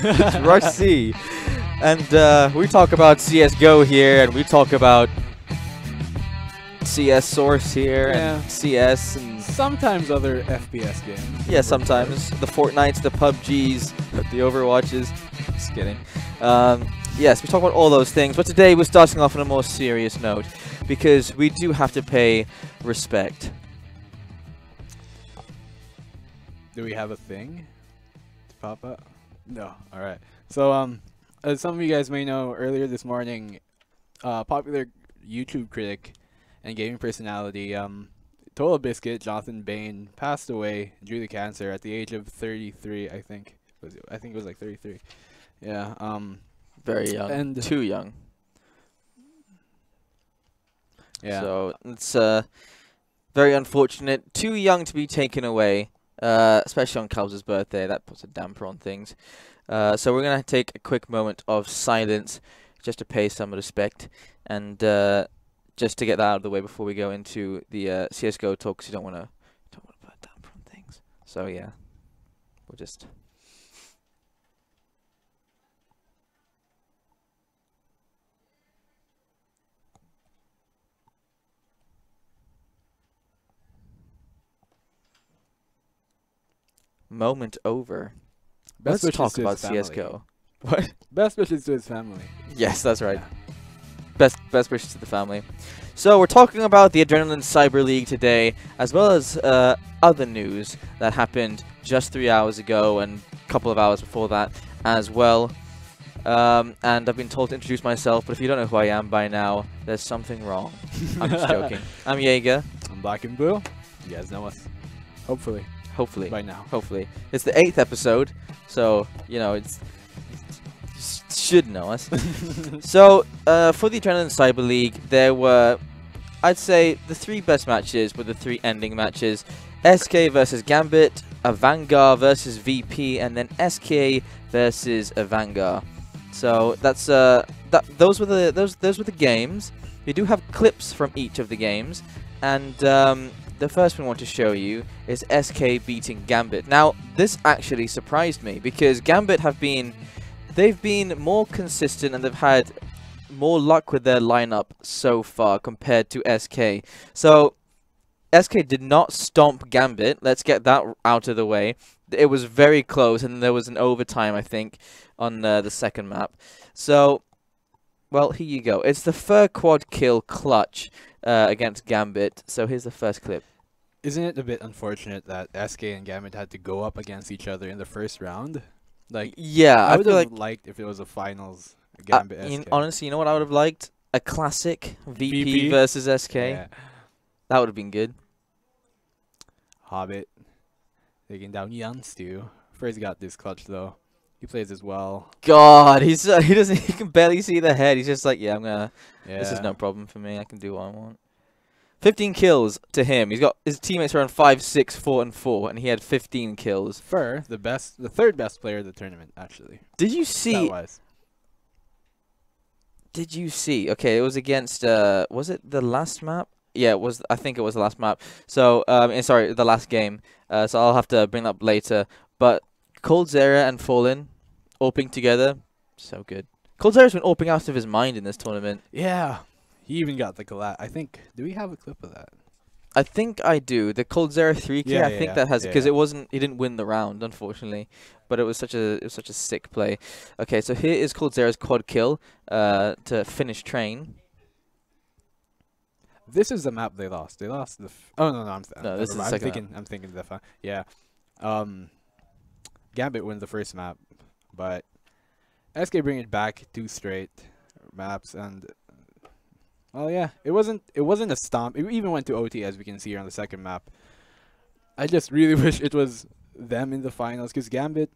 It's Ruch C. And we talk about CSGO here, and we talk about CS Source here, and CS, and sometimes other FPS games. yeah, sometimes the Fortnites, the PUBGs, the Overwatches. Just kidding. Yes, we talk about all those things, but today we're starting off on a more serious note because we do have to pay respect. Do we have a thing to pop up? No. All right. So, as some of you guys may know, earlier this morning, popular YouTube critic and gaming personality, Total Biscuit, Jonathan Bain, passed away due to cancer at the age of 33. I think it was like 33. Yeah. Very young. And too young. Yeah. So it's very unfortunate. Too young to be taken away, especially on Cal's birthday. That puts a damper on things. So we're gonna take a quick moment of silence just to pay some respect and just to get that out of the way before we go into the CS:GO talk. 'Cause you don't want to put a damper on things. So yeah, we'll just. Moment over. Best Let's wishes talk to about his family. CS:GO. What? Best wishes to his family. Yes, that's right. Yeah. Best wishes to the family. So we're talking about the Adrenaline Cyber League today, as well as other news that happened just 3 hours ago and a couple of hours before that as well. And I've been told to introduce myself, but if you don't know who I am by now, there's something wrong. I'm just joking. I'm Jaeger. I'm Black and Blue. You guys know us. Hopefully. Hopefully. By now. Hopefully. It's the 8th episode, so, you know, you should know us. So, for the Adrenaline Cyber League, there were, I'd say, the 3 best matches were the 3 ending matches. SK versus Gambit, Avangar versus VP, and then SK versus Avangar. So that's those were the games. We do have clips from each of the games, and the first one I want to show you is SK beating Gambit. Now, this actually surprised me because Gambit they've been more consistent and they've had more luck with their lineup so far compared to SK. So, SK did not stomp Gambit. Let's get that out of the way. It was very close, and there was an overtime, I think, on the second map. So, well, here you go. It's the third quad kill clutch against Gambit. So here's the first clip. Isn't it a bit unfortunate that SK and Gambit had to go up against each other in the first round? Like, yeah, I would feel have like liked if it was a finals Gambit SK. honestly, you know what I would have liked? A classic VP VP? versus SK. Yeah. That would have been good. Hobbit taking down Yanstu. First got this clutch though. He plays as well. God, he can barely see the head. He's just like, yeah, this is Yeah. no problem for me. I can do what I want. 15 kills to him. He's got his teammates are on 5, 6, 4, and 4, and he had 15 kills. Fur, the third best player of the tournament, actually. Did you see? Stat-wise. Did you see? Okay, it was against. Was it the last map? Yeah, it was. I think it was the last map. So, sorry, the last game. So I'll have to bring that up later. But Coldzera and Fallen, AWPing together, so good. Coldzera's been AWPing out of his mind in this tournament. Yeah. He even got the collab. I think. Do we have a clip of that? I think I do. The Coldzera 3K. Yeah, I think that has because it wasn't. He didn't win the round, unfortunately. But it was such a sick play. Okay, so here is Coldzera's quad kill to finish train. This is the map they lost. They lost the. Oh no, No, this is the second map. I'm thinking the. Yeah. Gambit wins the first map, but SK bring it back 2 straight maps and. Well, yeah, it wasn't a stomp. It even went to OT, as we can see here on the second map. I just really wish it was them in the finals because Gambit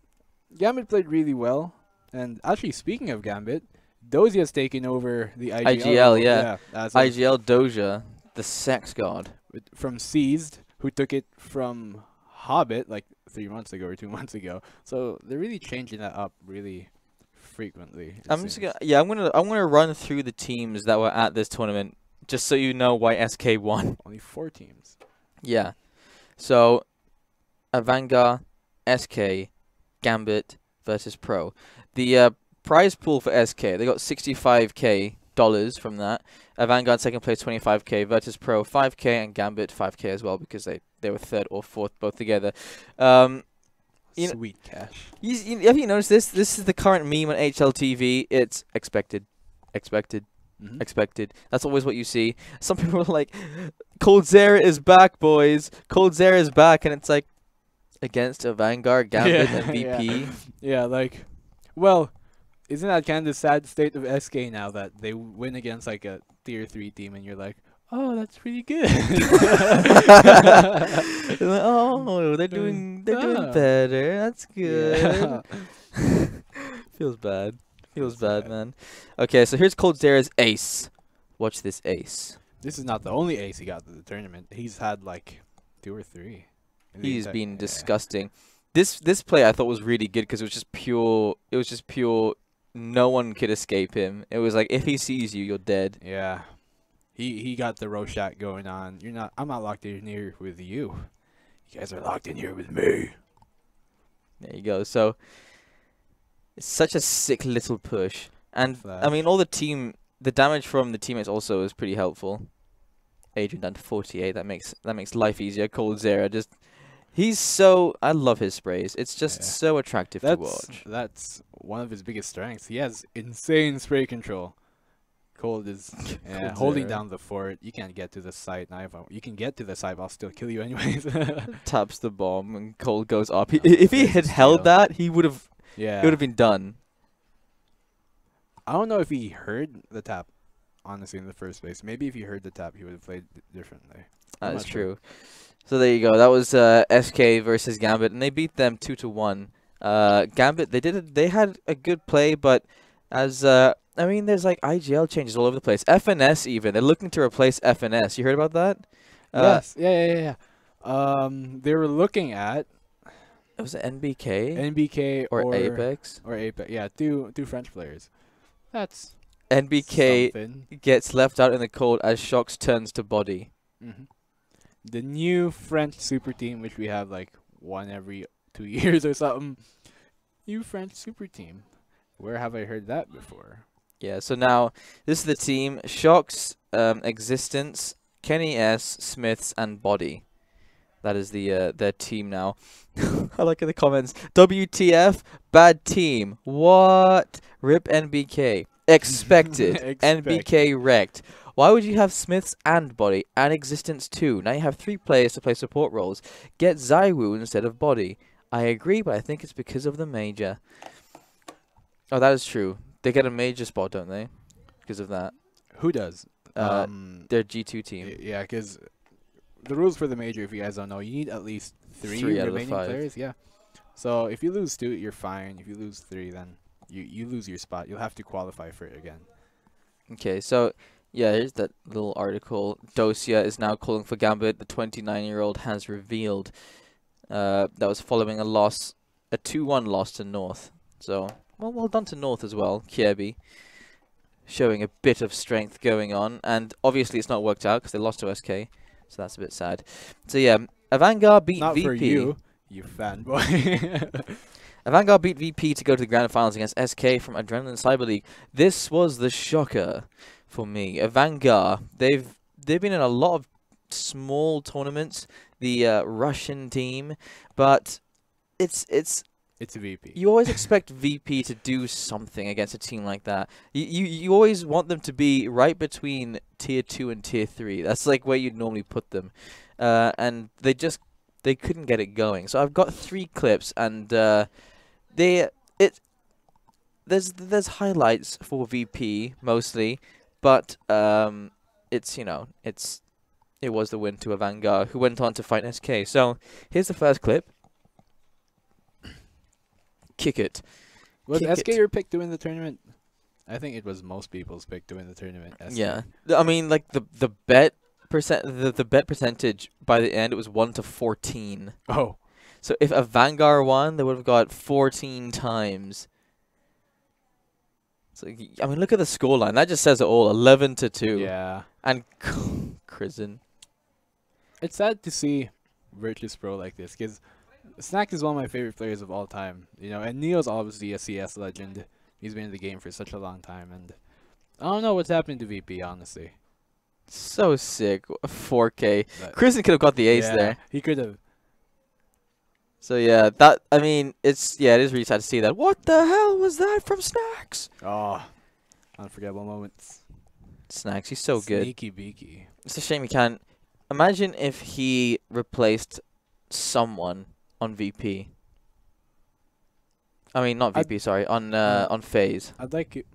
played really well. And actually, speaking of Gambit, Dozy has taken over the IGL. IGL, yeah. As IGL Doja, the sex god. from Seized, who took it from Hobbit like 3 months ago or 2 months ago. So they're really changing that up really frequently. I'm gonna run through the teams that were at this tournament just so you know why SK won. Only 4 teams. Yeah. So Avangar, SK, Gambit versus Pro. The prize pool for SK, they got $65K from that. Vanguard second place 25K, Virtus Pro 5K, and Gambit 5K as well because they were third or fourth both together. Sweet cash. Have you noticed this? This is the current meme on HLTV. It's expected. Expected. That's always what you see. Some people are like, Coldzera is back, boys. Coldzera is back. And it's like, against a Vanguard, Gambit, and VP. Yeah, like, well, isn't that kind of the sad state of SK now that they win against like a tier 3 team and you're like, oh, that's pretty good. Like, oh, they're doing better. That's good. Yeah. Feels bad. Feels bad, man. Okay, so here's Coldzera's ace. Watch this ace. This is not the only ace he got in the tournament. He's had like 2 or 3. He's been disgusting. This play I thought was really good because it was just pure. It was just pure. No one could escape him. It was like if he sees you, you're dead. Yeah. He got the Roshat going on. I'm not locked in here with you. You guys are locked in here with me. There you go. So it's such a sick little push. And Flash. I mean the damage from the teammates also is pretty helpful. Adrian down to 48. That makes life easier. Coldzera I love his sprays. It's just so attractive to watch. That's one of his biggest strengths. He has insane spray control. Cold is holding down the fort. You can't get to the site. Now you can get to the site, but I'll still kill you anyways. Taps the bomb and Cold goes up. If he had held that, he would have. Yeah. It would have been done. I don't know if he heard the tap. Honestly, in the first place, maybe if he heard the tap, he would have played differently. That is true. So there you go. That was SK versus Gambit, and they beat them 2-1. Gambit, they had a good play, but as I mean, there's like IGL changes all over the place. FNS even. They're looking to replace FNS. You heard about that? Yes. Yeah. They were looking at. Was it NBK? NBK or Apex? Or Apex. Yeah, two French players. That's NBK something. Gets left out in the cold as Shox turns to body. The new French super team, which we have like one every 2 years or something. New French super team. Where have I heard that before? Yeah, so now this is the team: Shox, Existence, Kenny S, Smiths, and Body. That is their team now. I like in the comments. WTF? Bad team. What? Rip NBK. Expected. NBK wrecked. Why would you have Smiths and Body and Existence too? Now you have 3 players to play support roles. Get Zywoo instead of Body. I agree, but I think it's because of the major. Oh, that is true. They get a major spot, don't they? Because of that. Who does? Their G2 team. Yeah, because the rules for the major, if you guys don't know, you need at least 3 remaining players. Yeah. So if you lose 2, you're fine. If you lose 3, then you lose your spot. You'll have to qualify for it again. Okay, so yeah, here's that little article. Dosia is now calling for Gambit. The 29-year-old has revealed that was following a 2-1 loss to North. So well done to North as well. Kiebi showing a bit of strength going on, and obviously it's not worked out because they lost to SK. So that's a bit sad. So yeah, Vanguard beat VP. Not for you fanboy. Vanguard beat VP to go to the grand finals against SK from Adrenaline Cyber League. This was the shocker for me. Vanguard, they've been in a lot of small tournaments. The Russian team, but it's VP. You always expect VP to do something against a team like that. You always want them to be right between tier 2 and tier 3. That's like where you'd normally put them, and they couldn't get it going. So I've got 3 clips, and there's highlights for VP mostly, but it was the win to a Vanguard who went on to fight SK. So here's the first clip. Kick it. Was SK your pick to win the tournament? I think it was most people's pick to win the tournament. SK. Yeah, I mean, like the bet percentage by the end, it was 1-14. Oh, so if a Vanguard won, they would have got 14 times. So I mean, look at the scoreline. That just says it all. 11-2. Yeah. And Crizzen. It's sad to see Virtus Pro like this because Snack is one of my favorite players of all time. You know, and Neo's obviously a CS legend. He's been in the game for such a long time, and I don't know what's happening to VP, honestly. So sick. 4K. But Kristen could have got the ace yeah, there. he could have. So yeah, that I mean, it is really sad to see that. What the hell was that from Snacks? Oh, unforgettable moments. Snacks, he's so good. Sneaky beaky. It's a shame he can't. Imagine if he replaced someone on VP. I mean, not VP, sorry, on FaZe. I'd like it.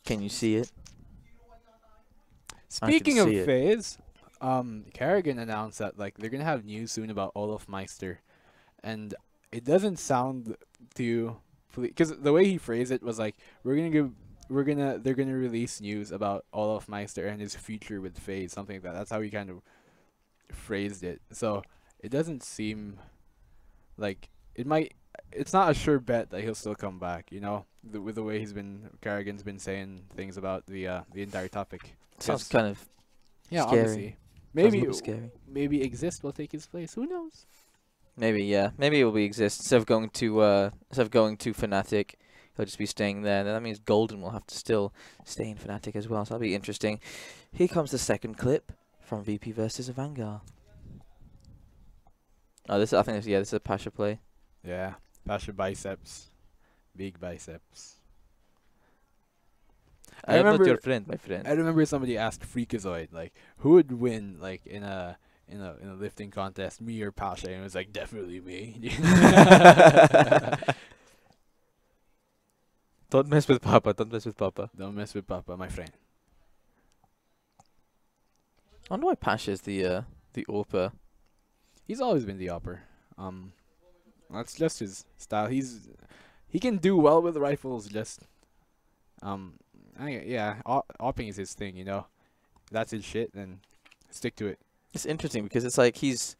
Can you see it? Speaking of see it. FaZe, Kerrigan announced that like they're gonna have news soon about Olaf Meister, and it doesn't sound too, because the way he phrased it was like they're gonna release news about Olaf Meister and his future with FaZe, something like that. That's how he kind of phrased it. So it doesn't seem like it's not a sure bet that he'll still come back, you know, with the way Kerrigan's been saying things about the entire topic. Sounds kind of Yeah, scary. obviously. Sounds a little scary. Maybe Exist will take his place. Who knows? Maybe, yeah. Maybe it will be Exist. Instead of going to Fnatic, he'll just be staying there. Then that means Golden will have to still stay in Fnatic as well. So that'll be interesting. Here comes the second clip from VP versus Vanguard. Oh, this this is a Pasha play. Yeah, Pasha biceps, big biceps. I am not your friend, my friend. I remember somebody asked Freakazoid like, who would win like in a lifting contest, me or Pasha, and it was like definitely me. Don't mess with Papa. Don't mess with Papa. Don't mess with Papa, my friend. I wonder why Pasha is the AWPer. He's always been the upper. That's just his style. He can do well with rifles. Just opping is his thing. You know, if that's his shit. Then stick to it. It's interesting because it's like he's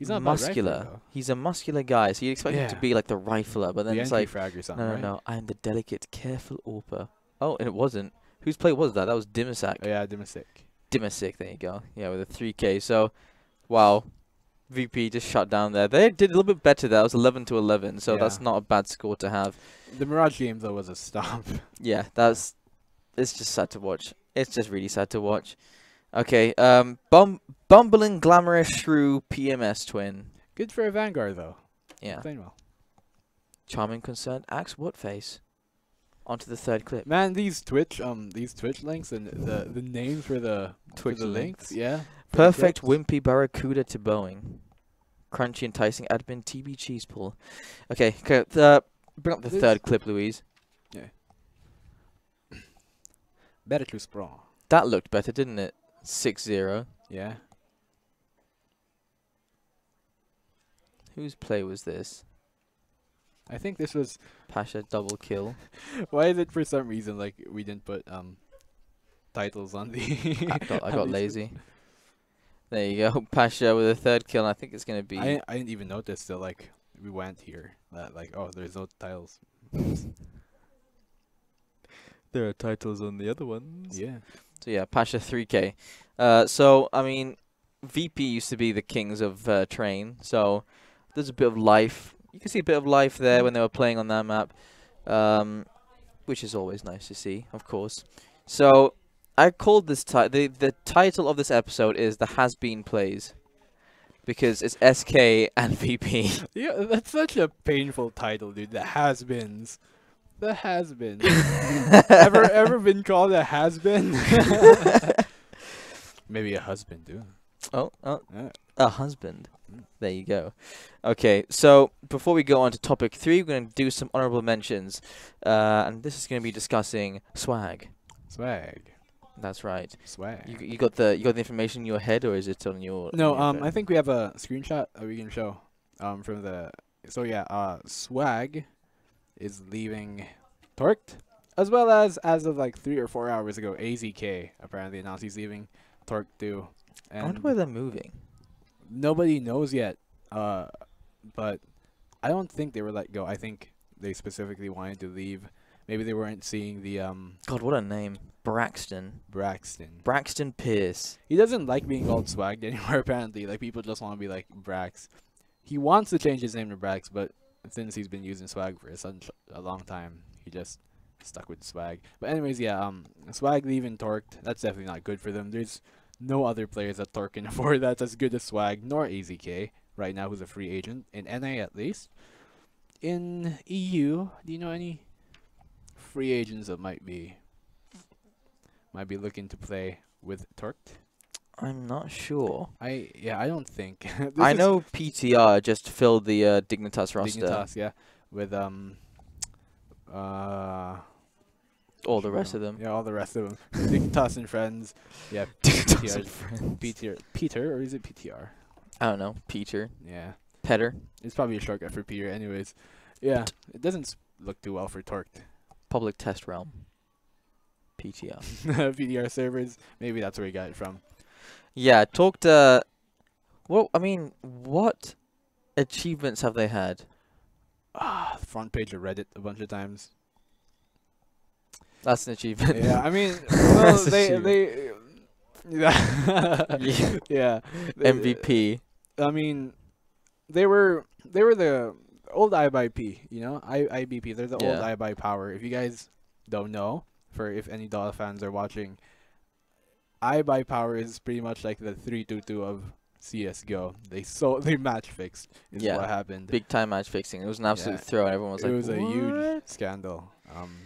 not muscular. rifler, though. He's a muscular guy, so you expect him to Yeah. be like the rifler, but then The it's entry like frag or something, no, right? no, I'm the delicate, careful AWPer. Oh, and it wasn't. Whose play was that? That was Dimisak. Oh, yeah, Dimasic. Dimasic, there you go. Yeah, with a 3K. So, wow. VP just shut down there. They did a little bit better there. It was 11-11, so that's Yeah. not a bad score to have. The Mirage game though was a stomp. Yeah, it's just sad to watch. It's just really sad to watch. Okay, bumbling, glamorous shrew PMS twin. Good for a Vanguard though. Yeah. Playing well. Charming, concerned, axe what face? Onto the third clip. Man, these Twitch links and the names for the Twitch links, yeah. Perfect wimpy barracuda to Boeing. Crunchy, enticing admin TB cheese pull. Okay, bring up the third clip, Louise. Yeah. Better to sprawl. That looked better, didn't it? 6-0. Yeah. Whose play was this? I think this was Pasha double kill. why is it for some reason like we didn't put titles on the I got lazy. There you go. Pasha with a third kill. And I think it's gonna be. I didn't even notice till like we went here that like, oh, there's no titles. There are titles on the other ones. Yeah. So yeah, Pasha 3K. So I mean, VP used to be the kings of train. So there's a bit of life. You can see a bit of life there when they were playing on that map, which is always nice to see, of course. So I called this the title of this episode is the Has Been Plays, because it's SK and VP. Yeah, that's such a painful title, dude. The has-beens. The has-beens. ever been called a has-been? Maybe a husband, dude. Oh, Yeah. a husband. There you go. Okay, so before we go on to topic 3, we're going to do some honorable mentions. And this is going to be discussing swag. Swag. That's right. Swag. You got the information in your head, or is it on your? No, on your I think we have a screenshot that we can show. From the Swag is leaving Torqued, as well as of like 3 or 4 hours ago, AZK apparently announced he's leaving Torqued too. I wonder And where they're moving. nobody knows yet. But I don't think they were let go. I think they specifically wanted to leave. Maybe they weren't seeing the God, what a name. Braxton. Braxton Pierce. He doesn't like being called Swagged anymore, apparently. Like, people just want to be like Brax. He wants to change his name to Brax, but since he's been using Swag for such a long time, he just stuck with Swag. But anyways, yeah, Swag leaving Torqued, that's definitely not good for them. There's no other players that Torque can afford that's as good as Swag, nor AZK right now, who's a free agent, in NA at least. In EU, do you know any free agents that might be looking to play with Torqued? I'm not sure. I don't think. I know PTR just filled the Dignitas roster. Dignitas, yeah, with all the rest of them. Yeah, all the rest of them. Dignitas and friends. Yeah, Dignitas and friends. Peter, or is it PTR? I don't know. Peter. Yeah. Petter. It's probably a shortcut for Peter, anyways. Yeah, it doesn't look too well for Torqued. Public Test Realm. PTR. PTR servers. Maybe that's where he got it from. Yeah, talked. Well, I mean, what achievements have they had? Front page of Reddit a bunch of times. That's an achievement. Yeah, I mean, well, they yeah. MVP. I mean, they were the old IBP, you know, IBP. They're the old IBP power. If you guys don't know, for if any Dota fans are watching, IBP power is pretty much like the 322 of CS:GO. They match fixed is what happened. Big time match fixing. It was an absolute throw. And everyone was like, it was a huge scandal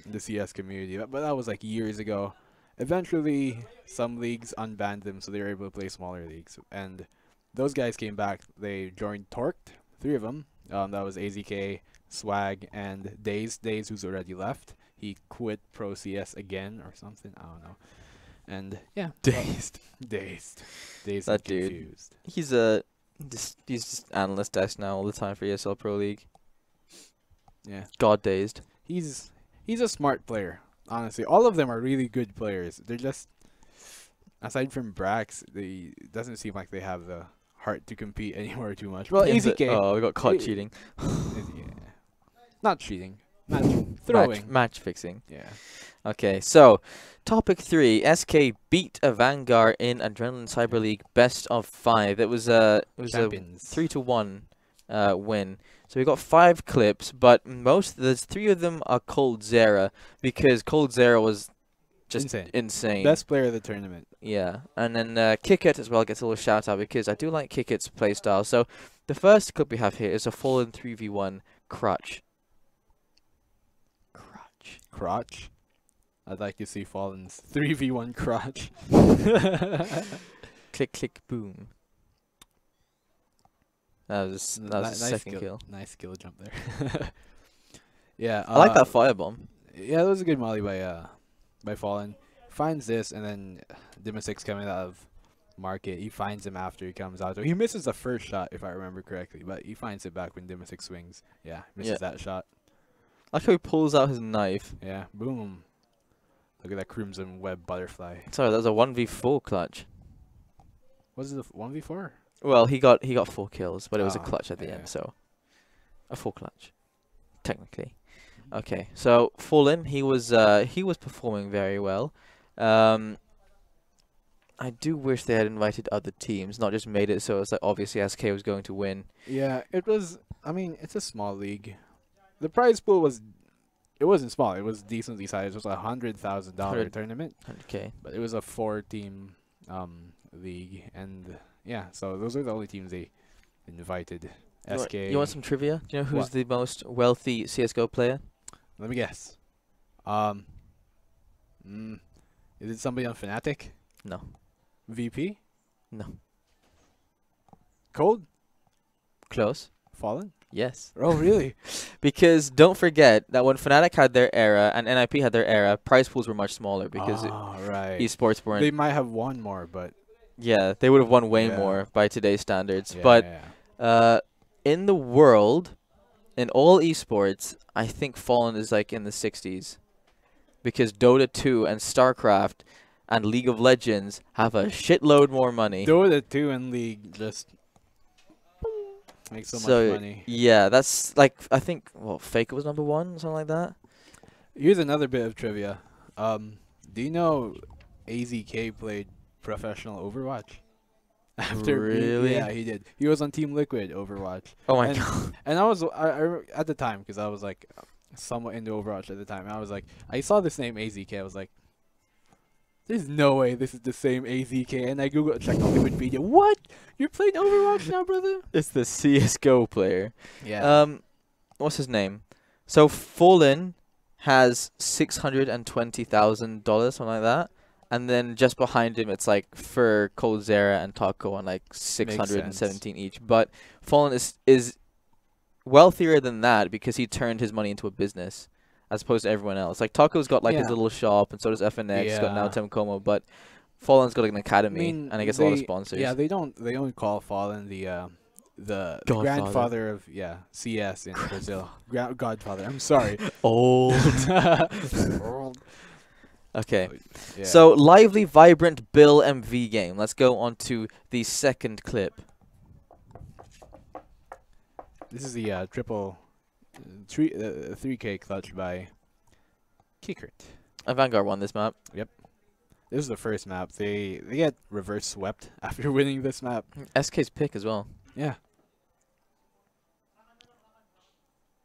in the CS community. But that was like years ago. Eventually, some leagues unbanned them, so they were able to play smaller leagues. And those guys came back. They joined Torqued, 3 of them. That was AZK, Swag, and Dazed. Dazed, who's already left. He quit Pro CS again or something. I don't know. And yeah, Dazed. Dazed. That dude. Confused. He's just analyst desk now all the time for ESL Pro League. Yeah. God dazed. He's a smart player. Honestly, all of them are really good players. They're just, aside from Brax, it doesn't seem like they have the heart to compete anymore too much. Well, AZK. Oh, we got caught cheating. Yeah. Not cheating. Throwing. Match fixing. Yeah. Okay, so topic 3. SK beat a Vanguard in Adrenaline Cyber League best of 5. It was a 3-1 win. So we got 5 clips, but there's 3 of them are Cold Zera, because Cold Zera was just insane. Best player of the tournament. Yeah, and then Kickit as well gets a little shout out, because I do like Kickit's playstyle. So the first clip we have here is a Fallen 3v1 Crutch. Crotch? I'd like to see Fallen's 3v1 crotch. Click, click, boom. That was the second kill. Nice skill jump there. Yeah. I like that firebomb. Yeah, that was a good molly by Fallen. Finds this, and then Dimasix coming out of market. He finds him after he comes out. He misses the first shot, if I remember correctly, but he finds it back when Dimasix swings. Yeah, misses that shot. I like how he pulls out his knife. Yeah, boom. Look at that crimson web butterfly. Sorry, that was a 1v4 clutch. Was it a 1v4? Well, he got 4 kills, but it was a clutch at the end, so a full clutch, technically. Okay, so Fallen, he was performing very well. I do wish they had invited other teams, not just made it so it's like obviously SK was going to win. Yeah, it was. I mean, it's a small league. The prize pool wasn't small. It was decently sized. It was a $100,000 tournament. 100K. But it was a 4-team league, and yeah, so those are the only teams they invited. SK. You want some trivia? Do you know who's the most wealthy CS:GO player? Let me guess. Is it somebody on Fnatic? No. VP? No. Cold? Close. Fallen? Yes. Oh, really? Because don't forget that when Fnatic had their era and NIP had their era, prize pools were much smaller because right. esports weren't. They might have won more, but yeah, they would have won way more by today's standards. But in the world, in all esports, I think Fallen is like in the 60s, because Dota 2 and StarCraft and League of Legends have a shitload more money. Dota 2 and League just make so much money. Yeah, that's like, I think, Faker was #1, something like that. Here's another bit of trivia. Do you know AZK played professional Overwatch? After Really? yeah, he did. He was on Team Liquid Overwatch. Oh my And god. and I at the time, because I was like somewhat into Overwatch at the time. And I was like, I saw this name AZK. I was like, there's no way this is the same AZK. And I Googled, checked on Wikipedia. What? You're playing Overwatch now, brother? It's the CS:GO player. Yeah. What's his name? So Fallen has $620,000, something like that. And then just behind him, it's like for Coldzera and Taco on like 617 each. But Fallen is wealthier than that because he turned his money into a business, as opposed to everyone else. Like Taco's got like his Yeah. little shop, and so does FNX. Got now Yeah. Tim Como, but Fallen's got like an academy, and I guess a lot of sponsors. Yeah, they don't call Fallen the Godfather. grandfather of CS in Brazil. Godfather. I'm sorry. Old. Old. Okay. Yeah. So lively, vibrant Bill MV game. Let's go on to the second clip. This is the triple 3K clutch by Kickert. Vanguard won this map. This is the first map. They get reverse swept after winning this map. SK's pick as well. Yeah.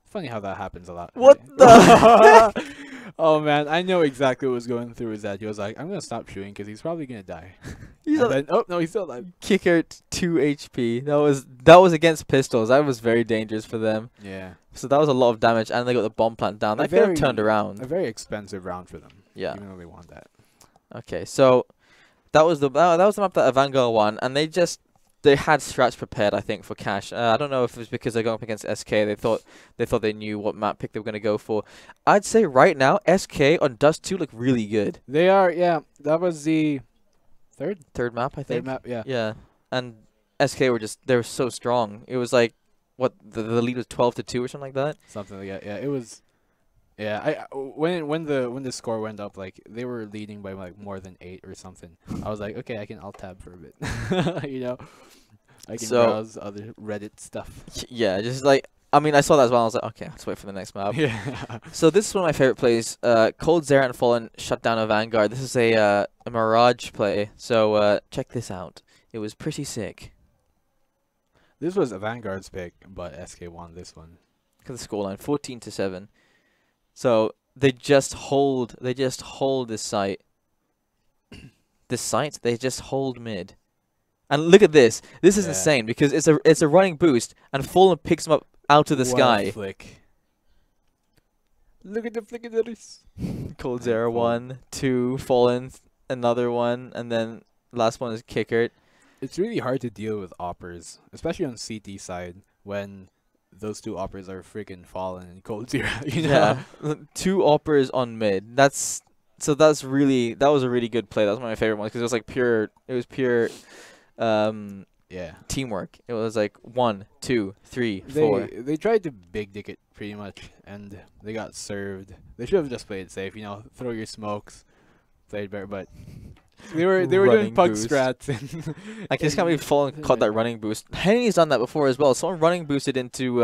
Funny how that happens a lot. What right? Oh man, I know exactly what was going through his head. He was like, I'm gonna stop shooting because he's probably gonna die. He's And then, oh no, he's still alive. Kicker 2 HP. That was against pistols. That was very dangerous for them. Yeah. So that was a lot of damage, and they got the bomb plant down. A That could have very- turned around. A very expensive round for them. Yeah. Even though they want that. Okay, so that was the map that Vanguard won, and they had strats prepared, I think, for Cash. I don't know if it was because they're going up against SK. They thought they knew what map pick they were going to go for. I'd say right now SK on Dust 2 look really good. They are, yeah. That was the Third map, I think. third map, yeah. Yeah, and SK they were so strong. It was like what the lead was 12-2 or something like that. Something like that. Yeah, it was. Yeah, when the score went up, like they were leading by like more than 8 or something. I was like, okay, I can alt tab for a bit. You know, I can browse other Reddit stuff. Yeah, just like I mean, I saw that as well. I was like, okay, let's wait for the next map. Yeah. So this is one of my favorite plays. Cold Zera and Fallen shut down a Vanguard. This is a Mirage play. So check this out. It was pretty sick. This was a Vanguard's pick, but SK won this one. Look at the scoreline, 14-7. So they just hold this site. This site, they just hold mid. And look at this. This is insane because it's a running boost, and Fallen picks him up out of the sky. Flick. Look at the flick of this. Cold Zera 1, 2, Fallen, another one, and then last one is Kickert. It's really hard to deal with oppers, especially on CT side, when those two oppers are freaking Fallen and Cold Zera. You know? Yeah, 2 oppers on mid. That was a really good play. That was one of my favorite ones because it was pure teamwork. It was like 1, 2, 3, 4. They tried to big dick it pretty much, and they got served. They should have just played it safe, you know, throw your smokes, played better, but they were doing Running pug boost. strats. And I just can't believe Fallen caught that running boost. Henny's done that before as well. Someone running boosted into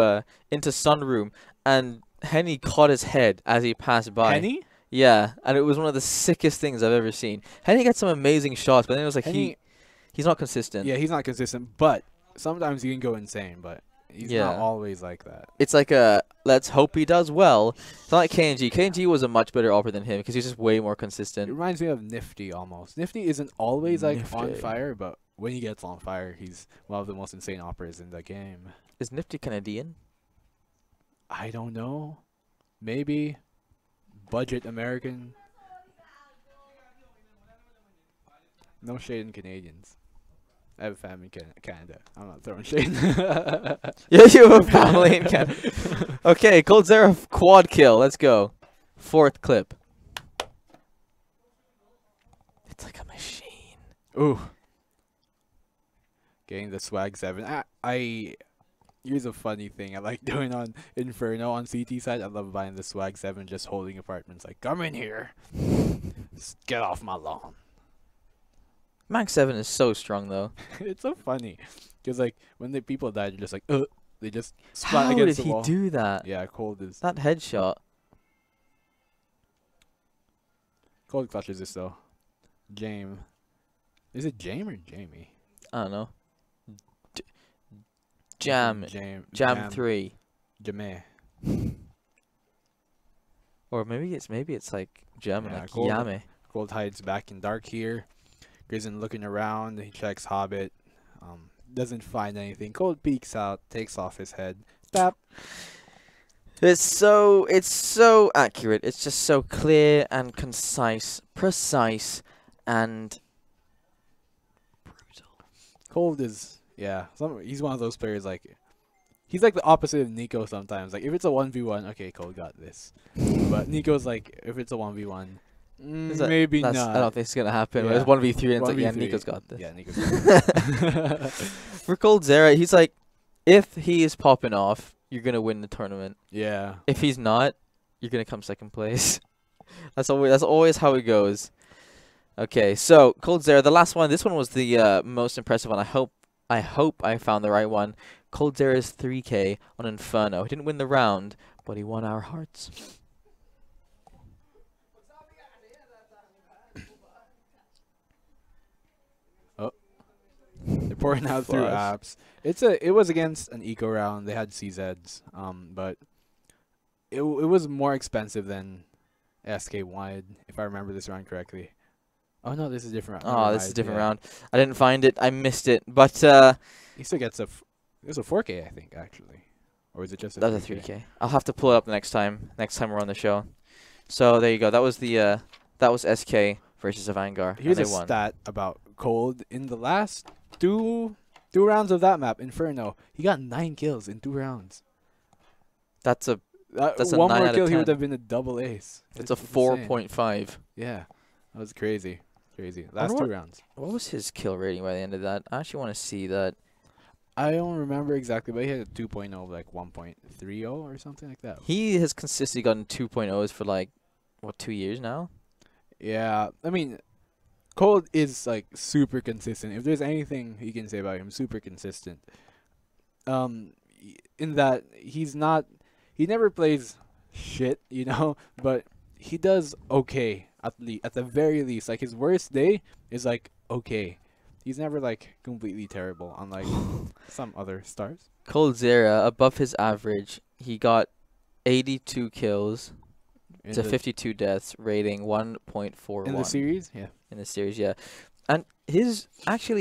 Sunroom, and Henny caught his head as he passed by. Henny? Yeah, and it was one of the sickest things I've ever seen. Henny got some amazing shots, but then it was like Henny, he's not consistent. yeah, he's not consistent, but sometimes he can go insane, but he's not always like that. It's like let's hope he does well. It's not like KNG. KNG was a much better opera than him because he's just way more It consistent. reminds me of Nifty almost. Nifty isn't always like on Nifty. fire, but when he gets on fire, he's one of the most insane operas in the game. Is Nifty Canadian? I don't know. Maybe. Budget American. No shade in Canadians. I have a family in Canada. I'm not throwing shade. Yeah, you have a family in Canada. Okay, Cold Zera quad kill. Let's go. 4th clip. It's like a machine. Ooh. Getting the swag 7. Here's a funny thing I like doing on Inferno on CT side. I love buying the swag 7, just holding apartments like, come in here. Just get off my lawn. Mag 7 is so strong though. It's so funny. Because like when the people die, they're just like, they just splat How against did the he wall. do that? Yeah, Cold Cold clutches this though. Jame. Is it Jame or Jamie? I don't know. Jam. Jam 3. Jame. Or maybe it's like German, Yeah, like Cold. Yame. Cold hides back in dark here. Grizzin looking around. He checks Hobbit. Doesn't find anything. Cold peeks out. Takes off his head. Tap. It's so accurate. It's just so clear and concise, precise, and brutal. Cold is he's one of those players like he's like the opposite of Nico sometimes. Like if it's a 1v1, okay, Cold got this. But Nico's like if it's a 1v1, maybe not. I don't think it's gonna happen. Yeah. It's 1v3 and it's like, yeah, 1v3. Nico's got this. Yeah, Nico's got this. For Cold Zera, he's like, if he is popping off, you're gonna win the tournament. Yeah. If he's not, you're gonna come second place. That's always how it goes. Okay, so Cold Zera, the last one. This one was the most impressive one. I hope I found the right one. Cold Zera's 3K on Inferno. He didn't win the round, but he won our hearts. They're pouring out through apps. It was against an eco round. They had CZs. But it was more expensive than SK wide, if I remember this round correctly. Oh no, this is a different round. Oh, this is a different round. I didn't find it. I missed it. But he still gets it was a 4K, I think, actually. Or is it just a 3K? That was a 3K. I'll have to pull it up next time we're on the show. So there you go. That was the that was SK versus a Vanguard. Here's and a they won. stat about Cold. In the last two rounds of that map, Inferno, he got 9 kills in 2 rounds. That's a one 9 more out of kill, he 10. would have been a double ace. It's a insane. 4.5. Yeah, that was crazy. Last 2 rounds. What was his kill rating by the end of that? I actually want to see that. I don't remember exactly, but he had a 2.0, like 1.30 or something like that. He has consistently gotten 2.0s for like, what, 2 years now? Yeah, I mean, Cold is like super consistent. If there's anything you can say about him, super consistent. In that he never plays shit, you know, but he does okay at the very least. Like his worst day is like okay. He's never like completely terrible, unlike some other stars. Cold Zera, above his average, he got 82 kills to 52 deaths, rating 1.41. In the series, yeah. In the series, yeah. And his average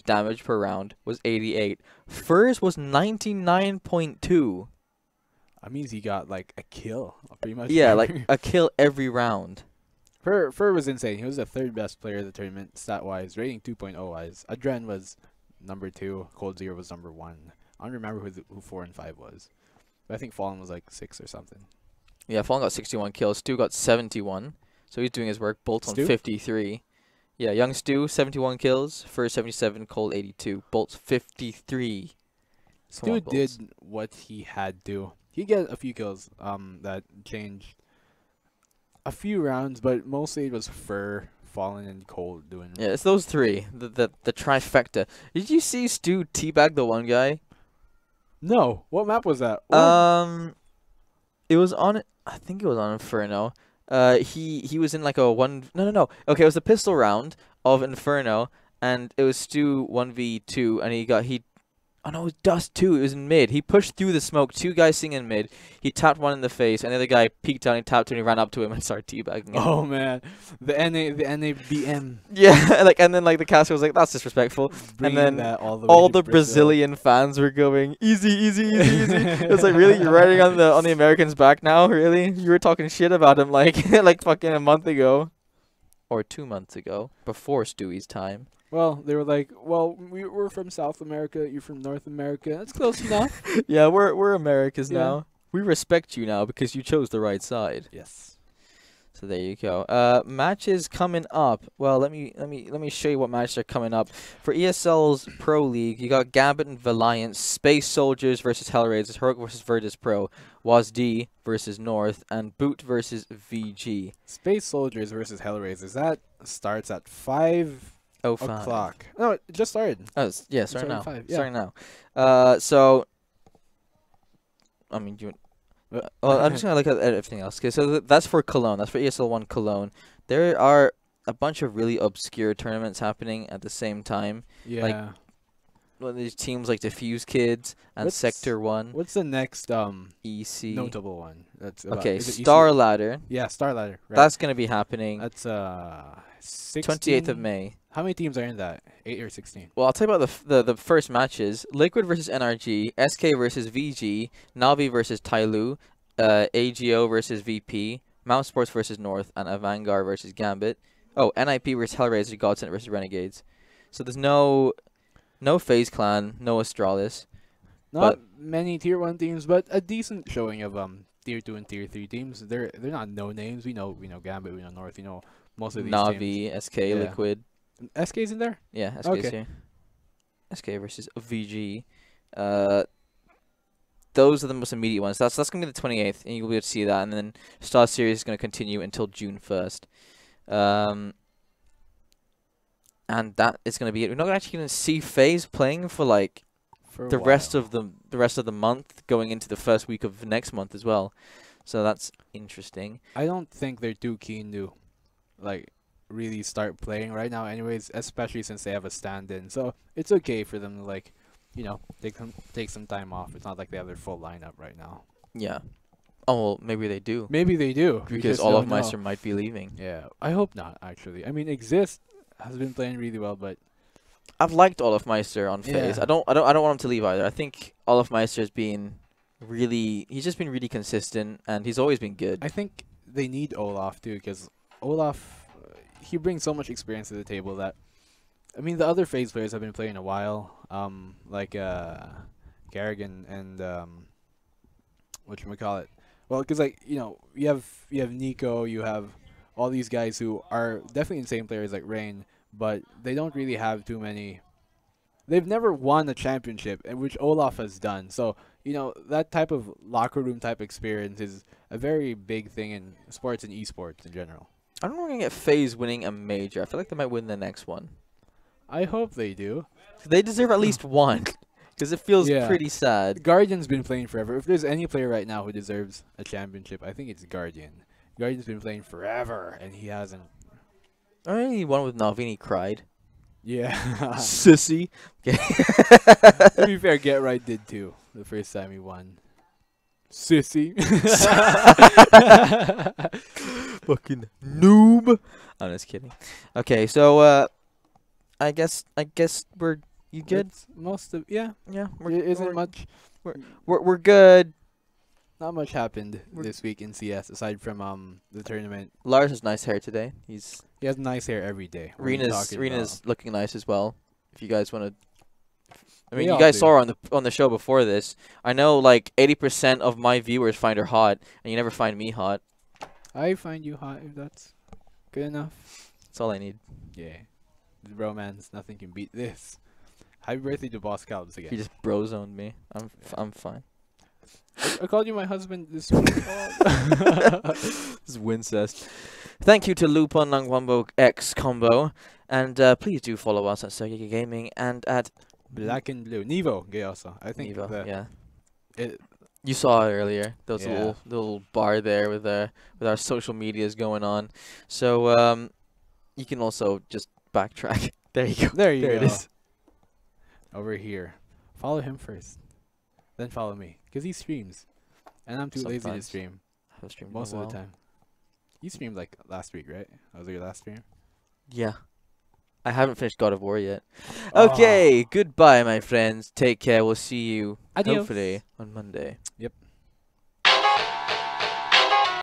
damage per round was 88. Fur's was 99.2. That means he got like a kill, pretty much. Yeah, like a kill every round. Fur was insane. He was the 3rd best player of the tournament, stat-wise. Rating 2.0 wise. Adren was number 2. Cold Zero was number 1. I don't remember who 4 and 5 was. But I think Fallen was like 6 or something. Yeah, Fallen got 61 kills. Stu got 71. So he's doing his work. Bolt on Stu? 53. Yeah, young Stu, 71 kills. Fur 77, Cold 82. Bolt's 53. Stu did what he had to. He got a few kills that changed a few rounds, but mostly it was Fur, Fallen, and Cold doing. Yeah, it's those 3. The trifecta. Did you see Stu teabag the one guy? No. What map was that? What? It was on. I think it was on Inferno. He was in like a one. No. Okay, it was a pistol round of Inferno, and it was Stu 1v2, and he. Oh no, it was Dust too. It was in mid. He pushed through the smoke. 2 guys singing in mid. He tapped one in the face, and the other guy peeked down. He tapped him. And he ran up to him and started teabagging him. Oh man, the NABM. Yeah, and then the caster was like, "That's disrespectful." Bringing and then that all the Brazilian fans were going, "Easy." It was like, really, you're riding on the Americans' back now? Really? You were talking shit about him like fucking a month ago, or 2 months ago, before Stewie's time. Well, they were like, "Well, we're from South America. You're from North America. That's close enough." Yeah, we're Americas now. We respect you now because you chose the right side. Yes. So there you go. Matches coming up. Well, let me show you what matches are coming up for ESL's Pro League. You got Gambit and Valiant, Space Soldiers versus Hellraisers, Heroic versus Virtus Pro, WASD versus North, and Boot versus VG. Space Soldiers versus Hellraisers. That starts at 5 o'clock. No, it just started. Oh, yeah, starting now. 5, yeah. Starting now. So, I mean, Well, I'm just gonna look at everything else. Okay, so that's for Cologne. That's for ESL1 Cologne. There are a bunch of really obscure tournaments happening at the same time. Yeah. One of these teams like Diffuse Kids and What's- Sector 1, What's the next EC. notable one? That's about, Okay, is it EC? Star Ladder. Yeah, Star Ladder. Right. That's gonna be happening That's 28th of 16? May. How many teams are in that? 8 or 16? Well, I'll tell you about the first matches: Liquid versus NRG, SK versus VG, Navi versus Tyloo, AGO versus VP, Mouse Sports versus North, and Avangar versus Gambit. Oh, NIP versus Hellraiser, Godsent versus Renegades. So there's no FaZe Clan, no Astralis. Not many tier 1 teams, but a decent showing of tier 2 and tier 3 teams. They're not no names. We know Gambit, we know North, we know most of these teams. Navi, SK, Yeah. Liquid. SK's in there? Yeah, SK's Okay. here. SK versus VG. Those are the most immediate ones. That's gonna be the 28th, and you'll be able to see that. And then Star Series is gonna continue until June 1st. And that is gonna be it. We're not actually gonna see FaZe playing for like For a the rest while. of the rest of the month, going into the first week of next month as well. So that's interesting. I don't think they're too keen to, like, really start playing right now anyways, especially since they have a stand-in. So it's okay for them to, like, take some time off. It's not like they have their full lineup right now. Yeah. Oh well, maybe they do. Maybe they do. we Because just all of don't know. Meister might be leaving. Yeah, I hope not, actually. I mean, Exist has been playing really well, but I've liked Olaf Meister on FaZe. Yeah. I don't want him to leave either. I think Olaf Meister has been he's just been really consistent, and he's always been good. I think they need Olaf too, because Olaf, he brings so much experience to the table that, I mean, the other FaZe players have been playing a while, like Garrigan and whatchamacallit. Well, because, like, you have Nico, you have all these guys who are definitely insane players like Rain, but they don't really have too many. They've never won a championship, and which Olaf has done. So, that type of locker room type experience is a very big thing in sports and esports in general. I don't know if we're gonna get FaZe winning a major. I feel like they might win the next one. I hope they do. They deserve at least one, because it feels Yeah. pretty sad. Guardian's been playing forever. If there's any player right now who deserves a championship, I think it's Guardian. Guardian's been playing forever, and he hasn't. I only one with Nalvini cried. Yeah. Sissy. To be fair, Get Right did too. The first time he won. Sissy. Fucking noob. I'm just kidding. Okay, so I guess you good? That's most of yeah. Yeah, It isn't much. we're good. Not much happened We're- this week in CS aside from the tournament. Lars has nice hair today. He has nice hair every day. What are you Rena's talking Rena's looking nice as well. If you guys want to, I mean, They you all guys do. saw her on the show before this. I know like 80% of my viewers find her hot, and you never find me hot. about? I find you hot if that's good enough. That's all I need. Yeah. The romance, nothing can beat this. Happy birthday to Boss Calbs again. You just bro zoned me. I'm fine. I called you my husband this week. This is Wincest. Thank you to Lupon Nangwambo X Combo, and please do follow us at Sergey Gaming and at Black and Blue. Nevo, gay also. I think Neva. Yeah, it, you saw it earlier. Those Yeah. little bar there with our social medias going on. So you can also just backtrack. There you go. there you There go. it is. Over here. Follow him first. Then follow me. Because he streams. And I'm too lazy to Sometimes. stream. I haven't streamed in a Most of while. the time. You streamed like last week, right? That was your last stream? Yeah. I haven't finished God of War yet. Ah. Okay, goodbye, my friends. Take care. We'll see you Adios. hopefully on Monday. Yep.